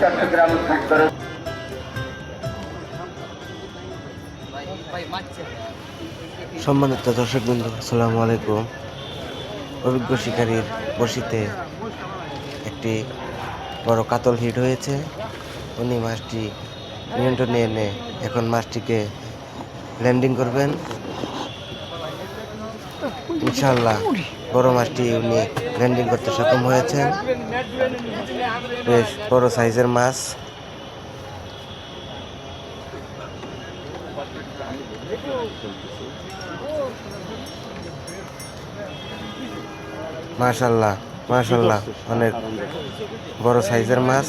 চট্টগ্রাম সম্মানিত দর্শকবৃন্দ, আসসালামু আলাইকুম। অভিজ্ঞ শিকারীর বড়শিতে একটি বড় কাতল হিট হয়েছে। উনি মাছটি নিয়ন্ত্রণে এনে এখন মাছটিকে ল্যান্ডিং করবেন ইনশাআল্লাহ। বড় মাছটি উনি ল্যান্ডিং করতে সক্ষম হয়েছেন। বেশ বড় সাইজের মাছ। মাশাআল্লাহ মাশাআল্লাহ, অনেক বড় সাইজের মাছ।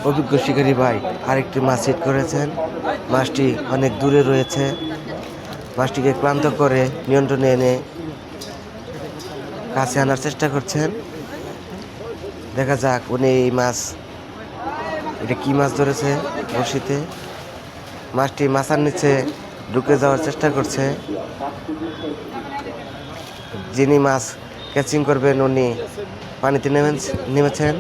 অভিজ্ঞ শিকারী ভাই আরেকটি মাছ হিট করেছেন। মাছটি অনেক দূরে রয়েছে। মাছটিকে ক্লান্ত করে নিয়ন্ত্রণে এনে কাছে আনার চেষ্টা করছেন। দেখা যাক উনি এই মাছ, এটা কি মাছ ধরেছে বড়শিতে। মাছটি মাথার নিচে ঢুকে যাওয়ার চেষ্টা করছে। যিনি মাছ ক্যাচিং করবেন উনি পানিতে নেমেছেন।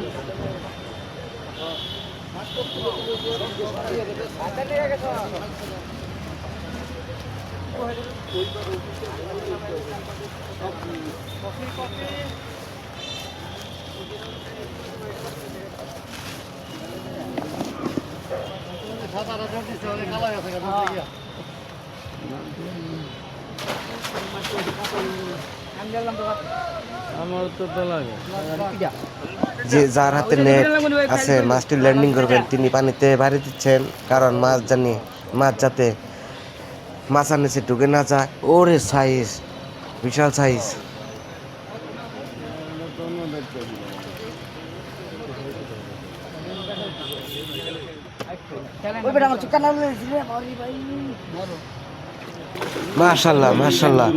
যে যার হাতে নেট আছে মাছটি ল্যান্ডিং করবেন তিনি পানিতে বাড়ি দিচ্ছেন, কারণ মাছ যাতে মাছার নিচে ঢুকে না যায়। ওরে সাইজ, বিশাল সাইজ। মাশাআল্লাহ মাশাআল্লাহ,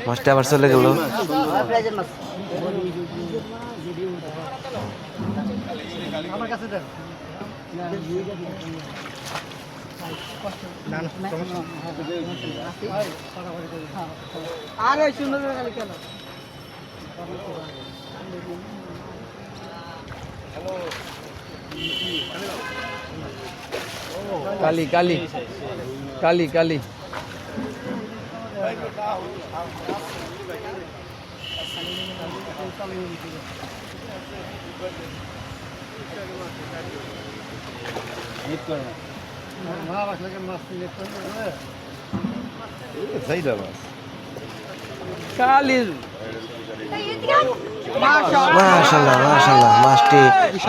মাছটা আবার চলে গেল। কালি কালি কালি কালি কালির মাশাআল্লাহ মাশাআল্লাহ, মাছটি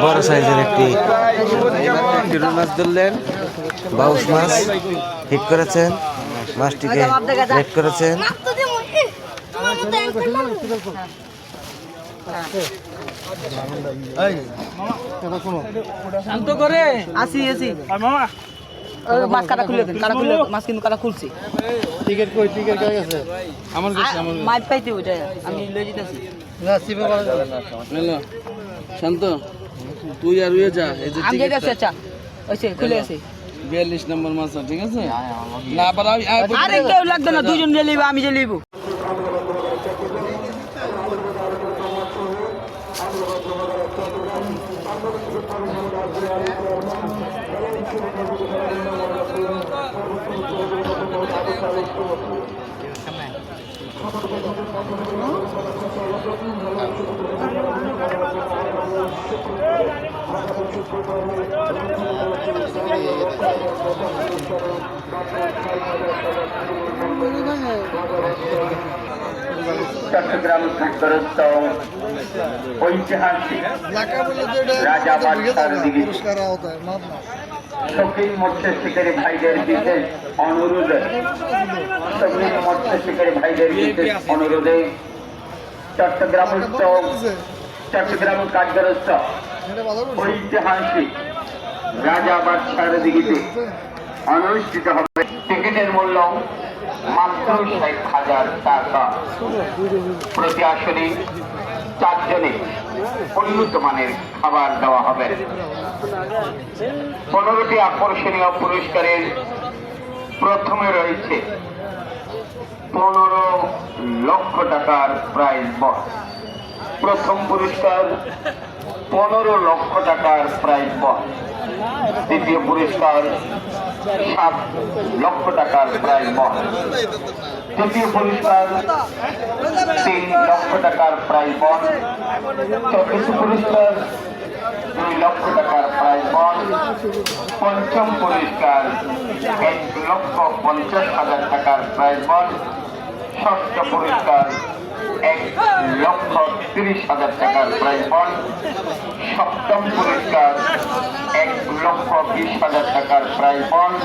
বড় সাইজের একটি মাছ ধরলেন। বাউস মাছ হিট করেছেন, মাছটিকে নেট করেছেন। শান্ত করে আসি আসি মাছ কাটা খুলে দেন, কাটা খুলে মাছ কিন্তু কাটা খুলছি। টিকেট কই, টিকেট কই গেছে? আমার কাছে মাছ পাইতে ওইটা আমি লই যেতেছি। না সিবে বলা যাবে না। শান্ত তুই আর হয়ে যা। এই যে আমি যেতেছি। আচ্ছা ওইছে খুলে আছে 42 নম্বর মাছ, ঠিক আছে? না পারা আরে কেউ লাগবে না, দুজন নিয়ে লইব, আমি যে লইব। চট্টগ্রাম সদরস্থ ঐতিহাসিক রাজাবাদ শৌখিন মৎস্য শিকারী ভাইদের বিশেষ অনুরোধে চট্টগ্রামস্থ চট্টগ্রাম কার্যরস্থ ঐতিহাসিক রাজা বাদশার দিঘিতে অনুষ্ঠিত হবে। টিকিটের মূল্য মাত্র ৬০,০০০ টাকা। প্রতি আসনে 4 জনে উন্নত মানের খাবার দেওয়া হবে। 15টি আকর্ষণীয় পুরস্কারের প্রথমে রয়েছে 15 লক্ষ টাকার প্রাইজ বক্স। প্রথম পুরস্কার 15 লক্ষ টাকার প্রাইজ বক্স। দ্বিতীয় পুরস্কার 7 লক্ষ টাকার প্রাইজ বক্স। তৃতীয় পুরস্কার 3 লক্ষ টাকার প্রাইজ বক্স। চতুর্থ পুরস্কার 2 লক্ষ টাকার প্রাইজ বক্স। পঞ্চম পুরস্কার 1,50,000 টাকার প্রাইজ বক্স। ষষ্ঠ পুরস্কার 1,30,000 টাকার প্রাইজ বক্স। সপ্তম পুরস্কার 1,20,000 টাকার প্রাইজ বক্স।